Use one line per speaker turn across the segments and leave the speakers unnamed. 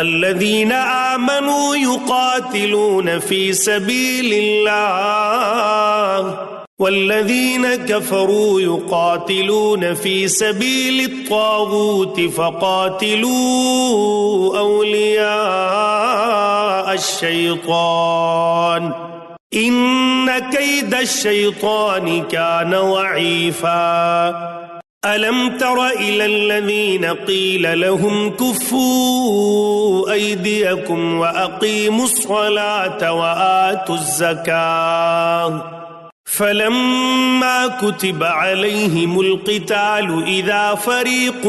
الذين آمنوا يقاتلون في سبيل الله والذين كفروا يقاتلون في سبيل الطاغوت فقاتلوا أولياء الشيطان إن كيد الشيطان كان ضعيفا ألم تر إلى الذين قيل لهم كفوا أيديكم وأقيموا الصلاة وآتوا الزكاة فلما كتب عليهم القتال إذا فريق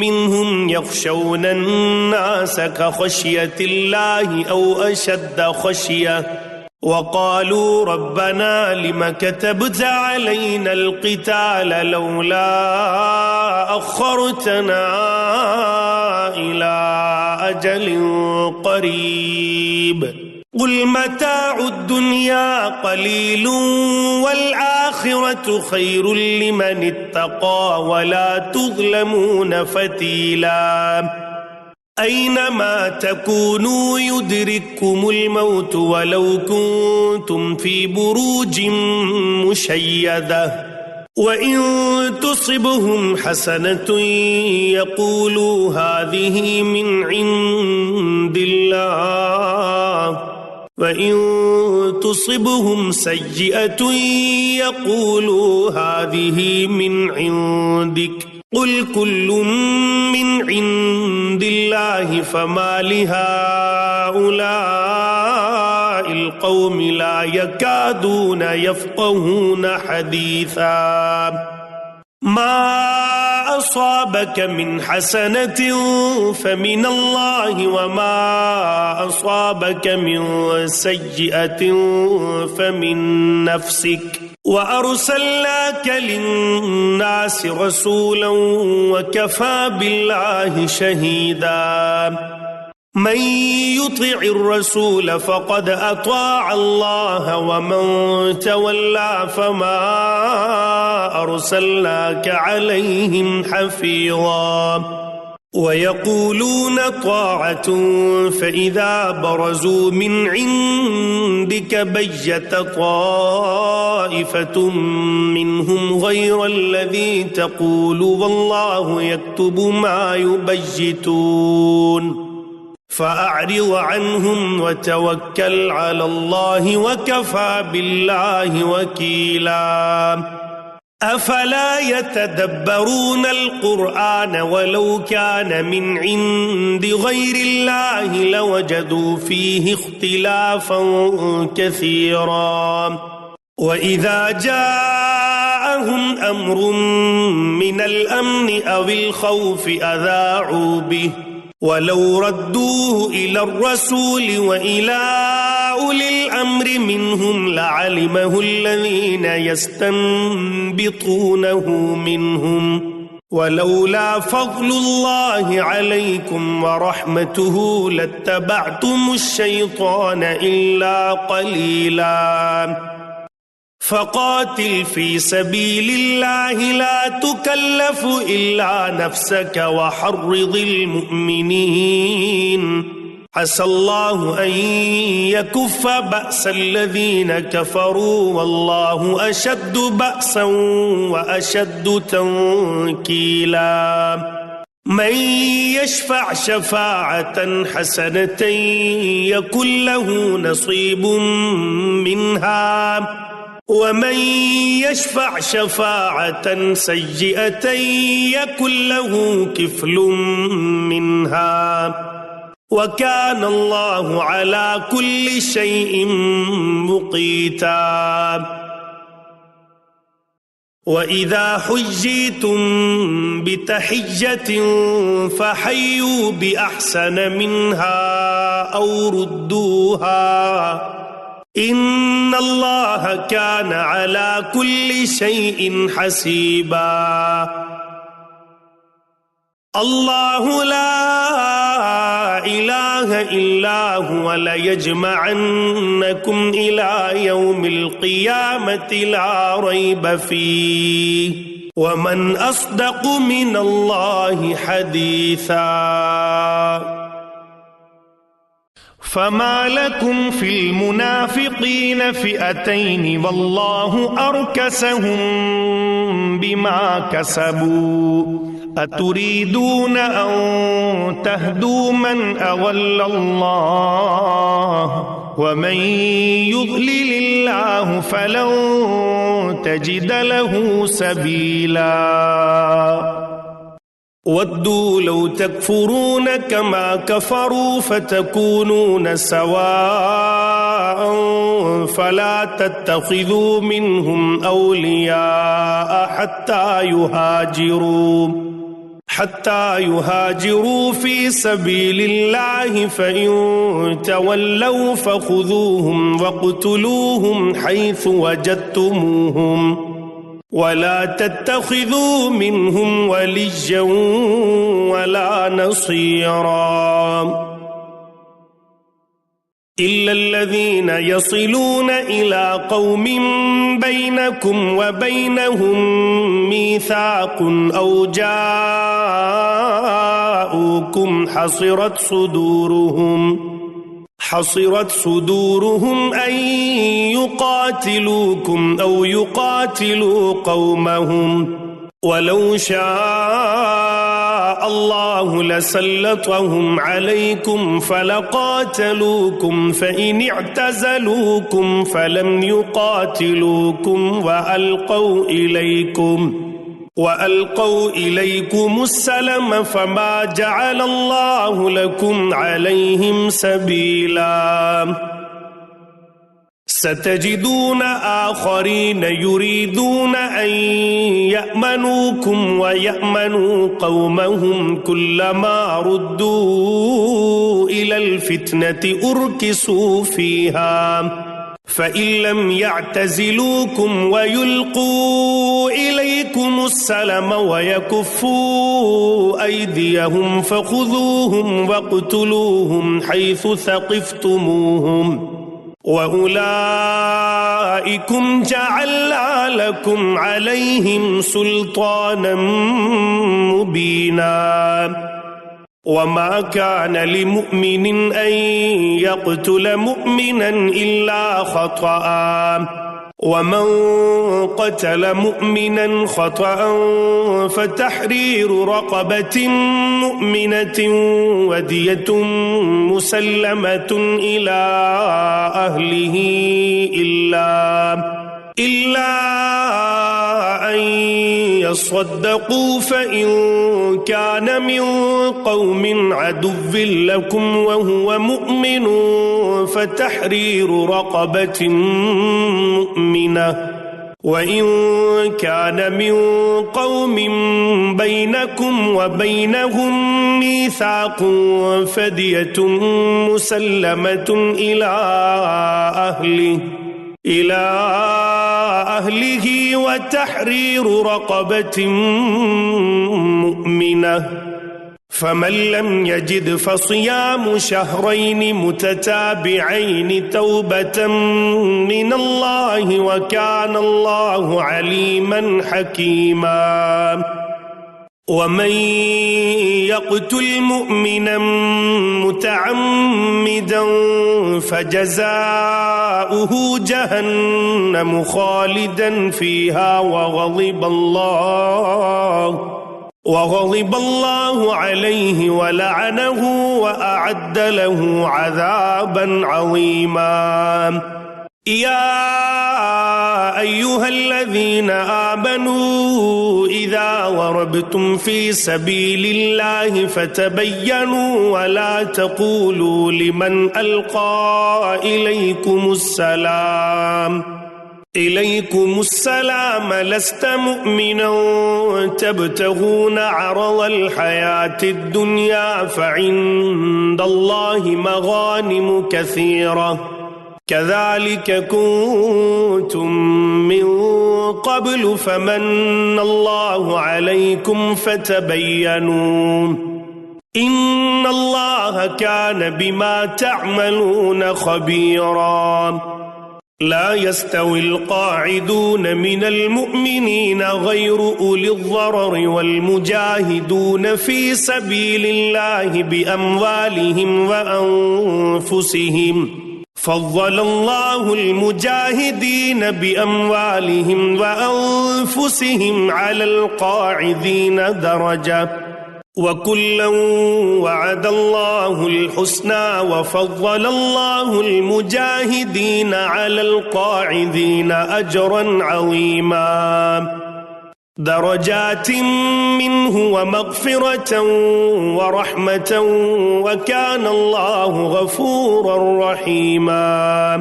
منهم يخشون الناس كخشية الله أو أشد خشية وقالوا ربنا لم كتبت علينا القتال لولا أخرتنا إلى أجل قريب قل متاع الدنيا قليل والآخرة خير لمن اتقى ولا تظلمون فتيلا أينما تكونوا يدرككم الموت ولو كنتم في بروج مشيدة وإن تصبهم حسنة يقولوا هذه من عند الله وإن تصبهم سيئة يقولوا هذه من عندك قل كل من عند الله فما لهؤلاء القوم لا يكادون يفقهون حديثا ما أصابك من حسنة فمن الله وما أصابك من سيئة فمن نفسك وأرسلناك للناس رسولا وكفى بالله شهيدا من يطع الرسول فقد أطاع الله ومن تولى فما أرسلناك عليهم حفيظا ويقولون طاعة فإذا برزوا من عندك بيت طائفة منهم غير الذي تقول والله يكتب ما يبيتون فأعرض عنهم وتوكل على الله وكفى بالله وكيلا أفلا يتدبرون القرآن ولو كان من عند غير الله لوجدوا فيه اختلافا كثيرا وإذا جاءهم أمر من الأمن أو الخوف أذاعوا به ولو ردوه إلى الرسول وإلى أولي الأمر منهم لعلمه الذين يستنبطونه منهم ولولا فضل الله عليكم ورحمته لاتبعتم الشيطان إلا قليلا فقاتل في سبيل الله لا تكلف إلا نفسك وحرض المؤمنين عسى الله أن يكف بأس الذين كفروا والله أشد بأسا وأشد تنكيلا من يشفع شفاعة حسنة يكن له نصيب منها ومن يشفع شفاعة سيئة يكن له كفل منها وكان الله على كل شيء مقيتا وإذا حييتم بتحية فحيوا بأحسن منها أو ردوها إن الله كان على كل شيء حسيبا الله لا إله إلا هو ليجمعنكم إلى يوم القيامة لا ريب فيه ومن أصدق من الله حديثا فما لكم في المنافقين فئتين والله أركسهم بما كسبوا أتريدون أن تهدوا من أضل الله ومن يضلل الله فلن تجد له سبيلا ودوا لو تكفرون كما كفروا فتكونون سواء فلا تتخذوا منهم أولياء حتى يهاجروا في سبيل الله فإن تولوا فخذوهم واقتلوهم حيث وجدتموهم ولا تتخذوا منهم وليا ولا نصيرا إلا الذين يصلون إلى قوم بينكم وبينهم ميثاق أو جاءوكم حصرت صدورهم أن يقاتلوكم أو يقاتلوا قومهم ولو شاء الله لسلطهم عليكم فلقاتلوكم فإن اعتزلوكم فلم يقاتلوكم وألقوا إليكم السلم فما جعل الله لكم عليهم سبيلا ستجدون آخرين يريدون أن يأمنوكم ويأمنوا قومهم كلما ردوا إلى الفتنة أركسوا فيها فإن لم يعتزلوكم ويلقوا إليكم السلم ويكفوا أيديهم فخذوهم واقتلوهم حيث ثقفتموهم وأولئكم جعلنا لكم عليهم سلطانا مبينا وما كان لمؤمن أن يقتل مؤمنا إلا خطأ ومن قتل مؤمنا خطأ فتحرير رقبة مؤمنة ودية مسلمة إلى أهله إلا أن يصدقوا فإن كان من قوم عدو لكم وهو مؤمن فتحرير رقبة مؤمنة وإن كان من قوم بينكم وبينهم ميثاق فدية مسلمة إلى أهله وتحرير رقبة مؤمنة فمن لم يجد فصيام شهرين متتابعين توبة من الله وكان الله عليما حكيما ومن يقتل مؤمنا متعمدا فجزاؤه جهنم خالدا فيها وغضب الله عليه ولعنه وأعد له عذابا عظيما يا أيها الذين آمنوا إذا ضربتم في سبيل الله فتبينوا ولا تقولوا لمن ألقى إليكم السلام لست مؤمنا تبتغون عرض الحياة الدنيا فعند الله مغانم كثيرة كذلك كنتم من قبل فمن الله عليكم فتبينوا إن الله كان بما تعملون خبيرا لا يستوي القاعدون من المؤمنين غير أولي الضرر والمجاهدون في سبيل الله بأموالهم وأنفسهم فضل الله المجاهدين بأموالهم وأنفسهم على القاعدين درجة وكلا وعد الله الحسنى وفضل الله المجاهدين على القاعدين أجرا عظيما درجات منه ومغفرة ورحمة وكان الله غفورا رحيما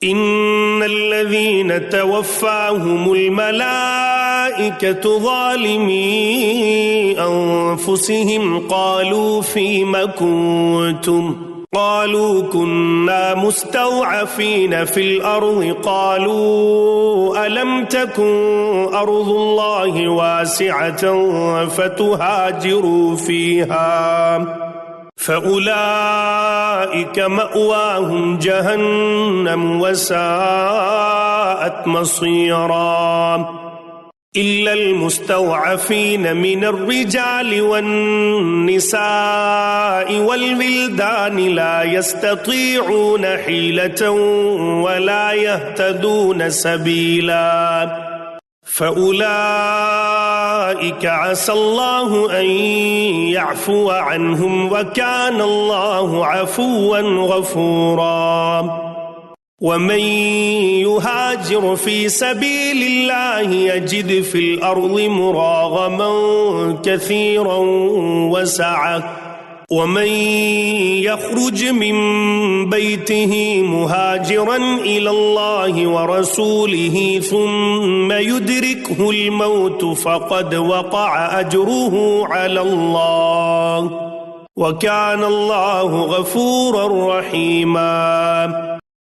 إن الذين توفاهم الملائكة ظالمي أنفسهم قالوا فيم كنتم قالوا كنا مستضعفين في الأرض قالوا ألم تكن أرض الله واسعة فتهاجروا فيها فأولئك مأواهم جهنم وساءت مصيرا إلا المستضعفين من الرجال والنساء والولدان لا يستطيعون حيلة ولا يهتدون سبيلا فأولئك عسى الله أن يعفو عنهم وكان الله عفوا غفورا ومن يهاجر في سبيل الله يجد في الأرض مراغما كثيرا وسعة ومن يخرج من بيته مهاجرا إلى الله ورسوله ثم يدركه الموت فقد وقع أجره على الله وكان الله غفورا رحيما